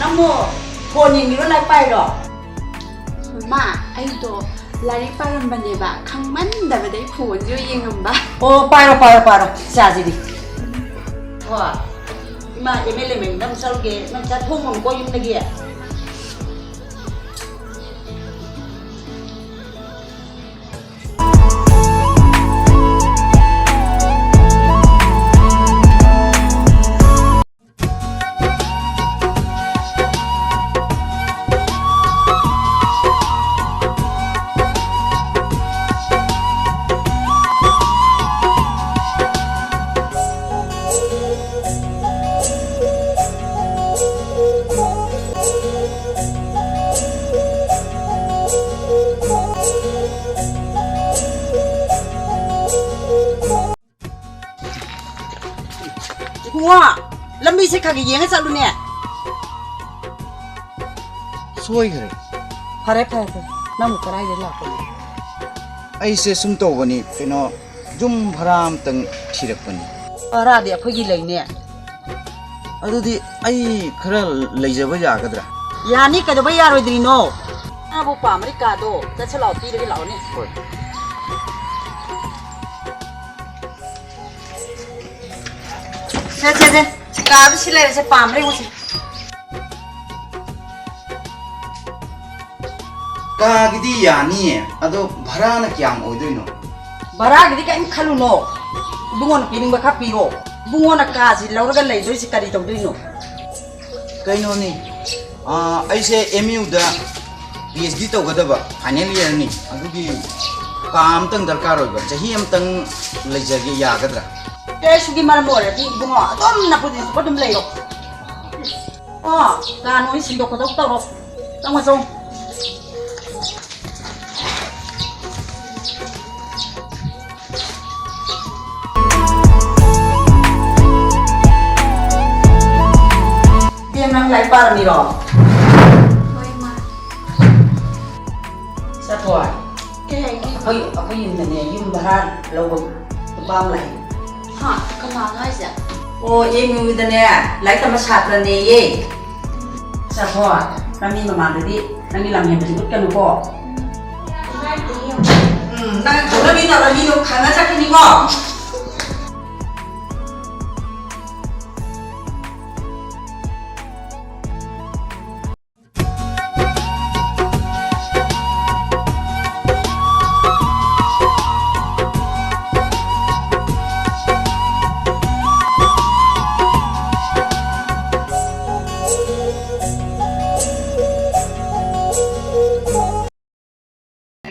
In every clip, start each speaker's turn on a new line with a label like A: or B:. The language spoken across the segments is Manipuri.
A: Namo phone yang itu like pai loh.
B: Ma, ayo lari param bane ba, kang man da ba dai phone jo yeng am ba.
A: Oh, paro. Sa jadi. Wah, ima emele men dam sal ke, man chat hong ko yung lagi ya. Wah, lambi se kaki yang selalu ni.
C: Soy kare.
A: Pare. Namu karai je lah.
C: Ai se sum to bani keno jum bharam tang thirak bani.
A: Ara dia pergi lagi ni.
C: Adudi ai khara leijaba yagadra.
A: Yani kada bayar wedri no. Abu pa Amerika do, dah celau ti lagi lau ni.
C: Hoi.
A: Cek. Sekarang sih lagi saya pam lagi mesti.
C: Ka gidi yani ado bharana kyam oidoino.
A: Barang gini kan kalau no. Bungon piring bakal piro. Bungon nak kasih lau raga lagi jadi sekali tahu dulu no.
C: Kaino ni ai se MU da PhD to gadaba final year ni adudi kam tang darkar oiba chahi am tang leijage yagadra.
A: Sugi malam boleh di bunga. Tom nak putih sebab dem leo. Oh, kan ini sindok kau tahu. Tahu macam. Dia memang lain par ni loh.
B: Hoi ma.
A: Satu.
B: Ke gi.
A: Aku ini yum bahan lalu bam lain.
B: Ha, kana ngai ja.
A: Oh, ini udah nih, lagi tambah satu nih ye. Satu, kami memang tadi, kami lamanya bersebut kan lupa.
B: Ngai ti yo.
A: Nah kalau lagi lo karena sakit nih kok.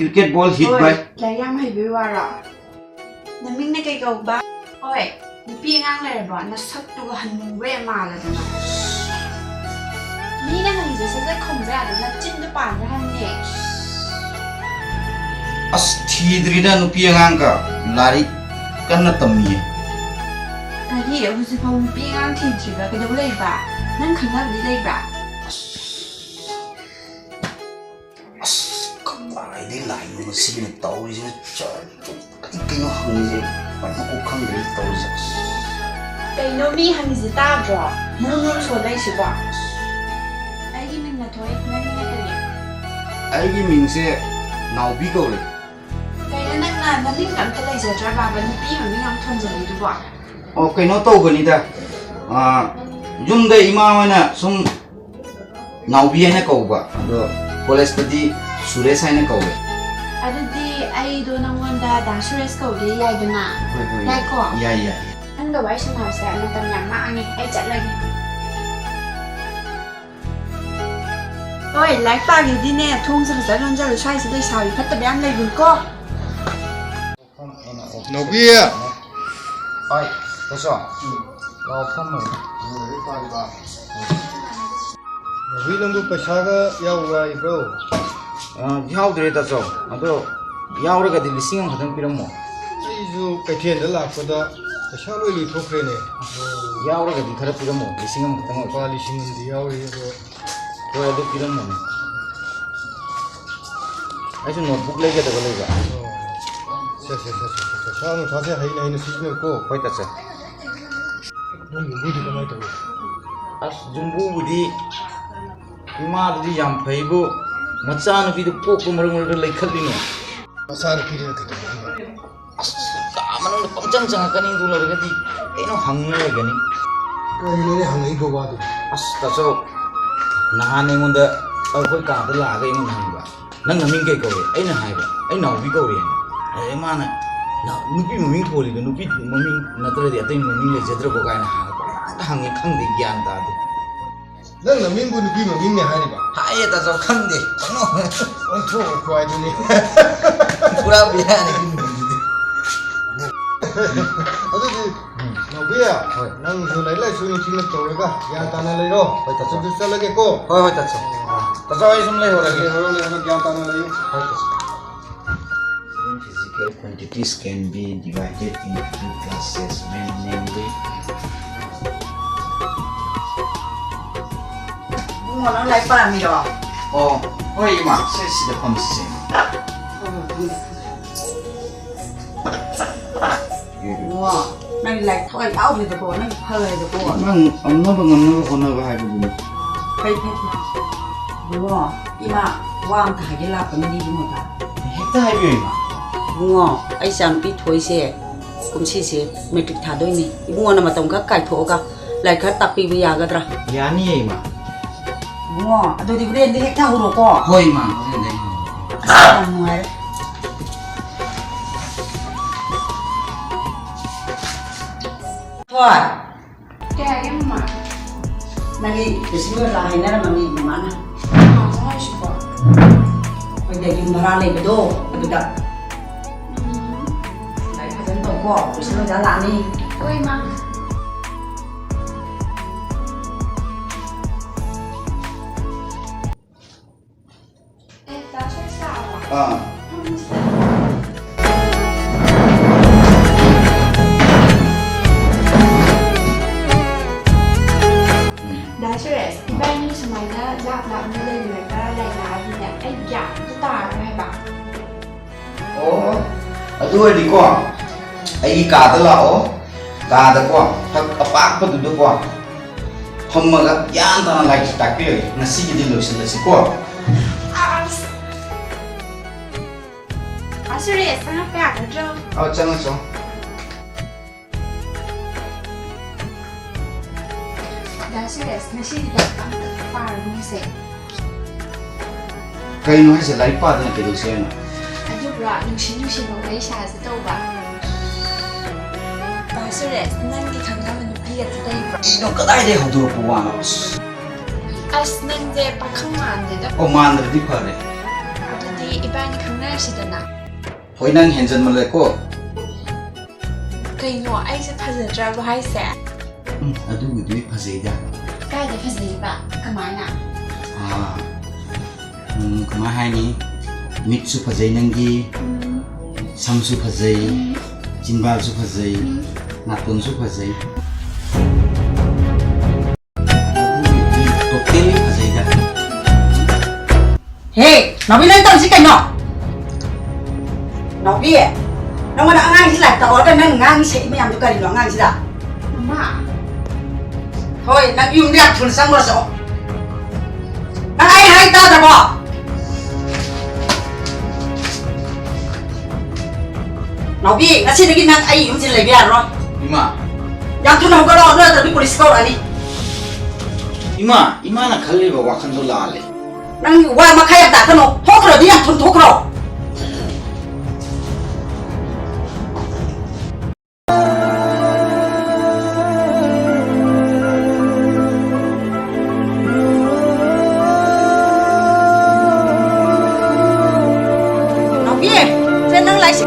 C: Cricket ball hit by.
B: Lai yang hai bi wa ra. Na ming na kai gau ba. Oi, ni pi ngang lai ba na sak tu ga han we ma la da na. Ni na han je se se khom ra da na chin da pa na han ne.
C: As thidrina nupi anganga lari kanna tammi.
B: Na hi hu se phom pi ngang thi chi ba ka do lai ba. Nan khang na li lai ba.
C: Ini lain mesin tahu je cari kena hangi banyak ukang dari tahu je.
B: Kai no mi han ji ta bro. Mu nu so lai shi ba. Ai gi min na thoi na ni na ka ni.
C: Aigi mingse naubi kau le.
B: Kai na ming kam ta lai je tra ba ba ni pi ma mi ngam thon je ni du ba.
C: Oh kena tahu kan ida. Jumda ima mana sum naubi ane kau ba. Ado college tadi Suresh ane kau le.
B: Adudi ai do nangwanda da Suresh kau le yai da na. Yai ko.
C: Iya.
B: An ga wai shin ha sa na tam yang ma ani ai chat lagi. Oi, lai pa gi di ne thong sa sa lon ja lu sai sa dai sa wi phat ta byam lai gun ko.
D: Nobia.
C: Oi, beso. Lau pham mo.
D: Nobia lambu pasaga yau wai bro.
C: Yau dere ta so. Ado yau raga di lising ang hadang piramo.
D: Isu kaithian da lakpada pasa loi li thokre ne.
C: Yau raga di khara piramo lising ang hadang
D: Pa lising di yau ri ro.
C: तो ये किरण में ऐसे नोटबुक लेके तो बोलेगा
D: शाम उठाते हैं नहीं सीजन को
C: कोई तसे
D: जुम्बू दी कमाई तो
C: as jumbo budi 이마들이 양 페이고 मचानुपीदो पोको मरंग लेखलिने
D: मसार पीरे के
C: अस कामन पंचंग चंगकनी दुलरगदी एनो हंगलगनी
D: कहिले हंगई गोबादो
C: अस तसो नहाने मुंद अखोय काद लागे मुंद हंगबा नंग नमिंग के कौरे अइना हाइबा अइ नाउबी कौरे अरे माना ना नुपी ममिंग थोली नुपी ममिंग नतरदि अतै ममिंग लेजद्र को गायना हंगे खंगदे ज्ञान तादे
D: नंग नमिंग नुपी ममिंग ने हाइबा
C: हाये तसो खंगदे नो
D: ओंथो खोय दुनी
C: पूरा बिहाने किन
D: अदुदि नबिया नंग जुलाई लाई सुनि थिन तोरेगा ज्ञान ताना लेरो होय तसो चलगे को
C: होय होय तसो तसो आई सुन ले हो लगे
D: ज्ञान ताना लेयो होय तसो
C: physical quantities can be divided into two classes, namely
A: Bungo nó lại para mi rồi.
C: oh, oi ma, sesi da pamsi.
A: Bungo, nó lại thôi áo thì được rồi, nó hơi được rồi.
C: Mang nó bằng nó còn nó hai bên.
A: Phải phải. Bungo, ima, wang thải cái lạp cái đi bungo ta.
C: Hết hai bên mà.
A: Bungo, ai sang pi thôi xe, cũng xe metric thả đôi nè. Bungo nó mà tổng các cải thổ cả, lại các tập pi bây giờ cái ra.
C: Yani ai mà.
A: Bungo, đôi đi bên đi hết thao rồi co.
C: Hoi ma, cái này.
A: Sao ngoài. Thôi.
B: แกยังหมา
A: Nanti disini lah ini ada mami gimana?
B: หมาจะให้ชิบะ
A: Bây giờ barang lagi betul, betul tak? Lại phải dẫn tàu qua, disini jalan ni.
B: เอ้ยมาเอ๊ะตาช่วยสาวอ่ะ
C: Ah.
B: Dasher, iba niyo sa mga lap-lap na rin naglalay niya ay yan, tutara na ba?
C: Oh, adu di ko. Ai ka da la o. Ka da ko. Hak apak pa du ko. Hammaga yan ta na like tak pi nasi gi di lo si ko.
B: Dasher, sana pa ka jo.
C: Oh, chang chang.
B: Dasher, nasi di ka para mo sa.
C: Kai no hai se lai pa da ke do se na.
B: Adubra, nung sino ay siya sa to ba? Dasher, nang di kang naman nupiya today ba?
C: No ka dai de ho do ko wa na.
B: As nang de pa kang man de
C: Oh, man da di pa de.
B: Adudi iba ni kang na siya na.
C: Hoi nang henjan ma le ko.
B: Kay no ay sa pazadra ba hay sa?
C: Adu gi pa se da.
B: Kaya de pazadra ba? Kamay na.
C: Ah. Kama hai ni. Mit su phajai nangi. Sam su phajai. Jinbal su phajai. Natun su phajai. Totally phajai da.
A: Hey, Nobi lên tàu xí cảnh nọ. Nobi, nó mà đã ngang xí lại tàu cái ngang ngang xí mới làm cho cái gì nó ngang xí đã.
B: Mama,
A: Thôi, nó im đẹp thuần sang một số. Nó ai hay ta đã bỏ. Nobi, nó xin được cái ngang ai im xin lấy về rồi.
C: Ima.
A: Yang thuần không có lo nữa, tapi police kau ani.
C: Ima na khalli ba wakhan do la le.
A: Nang wa mà khai ta cái nó, thốt rồi đi ăn thuần thốt rồi. Nobi, sen nang lại xí.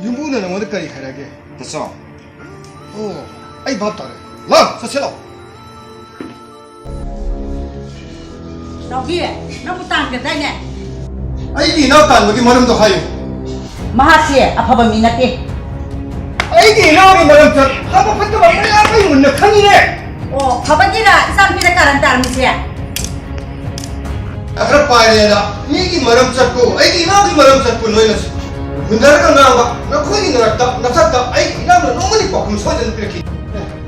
D: ꯌꯨꯝꯕꯨꯅ ꯅꯉꯣꯟꯗ ꯀꯔꯤ ꯍꯥꯏꯔꯒꯦ
C: ꯇꯥꯆꯧ
D: ꯑꯣ ꯑꯩ ꯚꯥꯞ ꯇꯥꯔꯦ ꯂꯥꯛ ꯆꯠꯁꯦ ꯂꯥꯛꯑꯣ
A: ꯅꯥꯎꯕꯤ ꯅꯪꯕꯨ ꯇꯥꯟꯒꯗ꯭ꯔꯥꯅꯦ
D: ꯑꯩꯒꯤ ꯏꯅꯥꯎ ꯇꯥꯟꯕꯒꯤ ꯃꯔꯝꯗꯣ ꯍꯥꯏꯌꯨ
A: ꯃꯍꯥꯛꯁꯦ ꯑꯐꯕ ꯃꯤ ꯅꯠꯇꯦ
D: ꯑꯩꯒꯤ ꯏꯅꯥꯎꯒꯤ ꯃꯔꯝꯗ ꯐꯕ ꯐꯠꯇꯕ ꯃꯌꯥꯝ ꯑꯩ ꯃꯨꯟꯅ ꯈꯪꯉꯤꯅꯦ
A: ꯑꯣ ꯐꯕꯒꯤꯔ ꯏꯆꯥꯅꯨꯄꯤꯗ ꯀꯥꯔꯟ ꯇꯥꯔꯝꯃꯤꯁꯦ
D: ꯈꯔ ꯄꯥꯏꯔꯦꯅ ꯃꯤꯒꯤ ꯃꯔꯝ ꯆꯠꯄꯨ ꯑꯩꯒꯤ ꯏꯅꯥꯎꯒꯤ ꯃꯔꯝ ꯆꯠꯄꯨ ꯅꯣꯏꯅ ꯍꯨꯟꯅꯔꯒ ꯉꯥꯡꯕ ꯅꯈꯣꯏꯒꯤ ꯅꯊꯛꯇ ꯑꯩꯒꯤ ꯏꯅꯥꯎꯅ ꯅꯣꯡꯃꯗꯤ ꯄꯥꯎꯈꯨꯝ ꯁꯣꯏꯗꯅ ꯄꯤꯔꯛꯈꯤ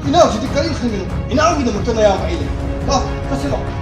D: ꯏꯅꯥꯎꯁꯤꯗꯤ ꯀꯔꯤ ꯈꯟꯒꯅꯨ ꯏꯅꯥꯎꯒꯤꯗꯃꯛꯇ ꯅꯌꯥꯝꯕ ꯑꯩ ꯂꯩ ꯂꯥꯛ ꯆꯠꯁꯦ ꯂꯥꯛꯑꯣ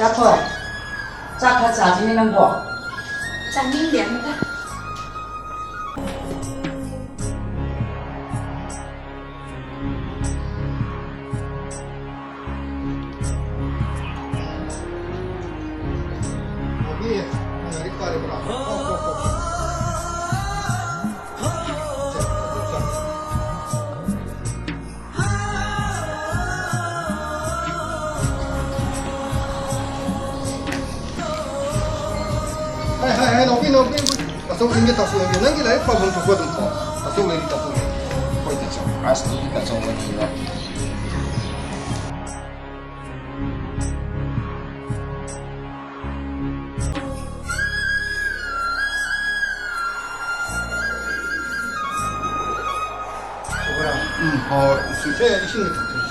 A: 자포 자파 자지는 거
B: ꯆꯥꯅꯤꯡꯗꯦ
D: 여기 하나를 꺼내보라 hai nó ta sống in cái ta sống cái cái đấy bao gồm thuộc đồng hồ ta sống lên ta sống quay ta sống asli ta sống lên đó 수제 이신이 같은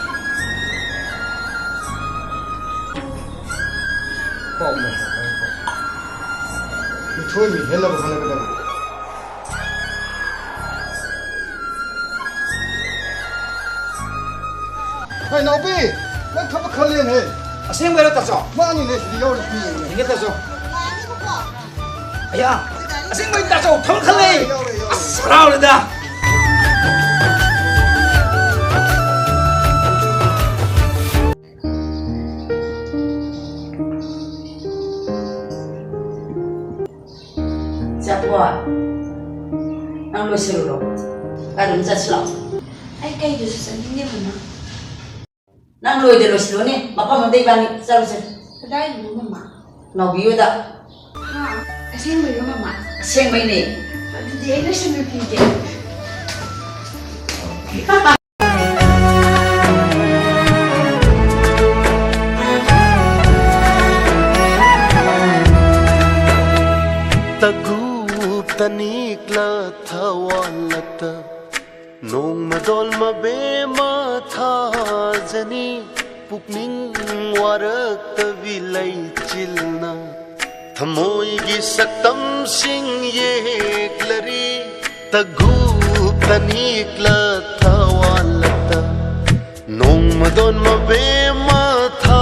D: 처음이 헬라고 하는 거다. 아니 나오비, 난 타박할래네.
C: 생각을 했다죠
D: 많이 내 주디 여를 비네.
C: 이겼다죠 야 생각을 했다죠 탐칼레 사랑합니다
A: 자포 난 로시로로 가름 자치라
B: ꯑꯩ ꯀꯩꯗꯨꯁꯨ ꯆꯥꯅꯤꯡꯗꯦ ꯃꯃꯥ
A: 난 로이데 로시로니 마파면 데이바니 자루세
B: ꯀꯗꯥꯏꯗꯅꯣ ꯃꯃꯥ
A: 나비요다
B: ꯍꯥ ꯑꯁꯦꯡꯕꯩꯔꯣ ꯃꯃꯥ
A: 생메니
B: ꯑꯗꯨꯗꯤ ꯑꯩ ꯂꯣꯏꯁꯟꯕ ꯄꯤꯒꯦ
E: तगूप तनिकला थवालत नोंग मदोल मबेमा था जनी पुकनिंग वारक तविलै चिलना थमोईगी सकतम सिंह ये क्लरी तगूप तनिकला थवालत नोंग मदोल मबेमा था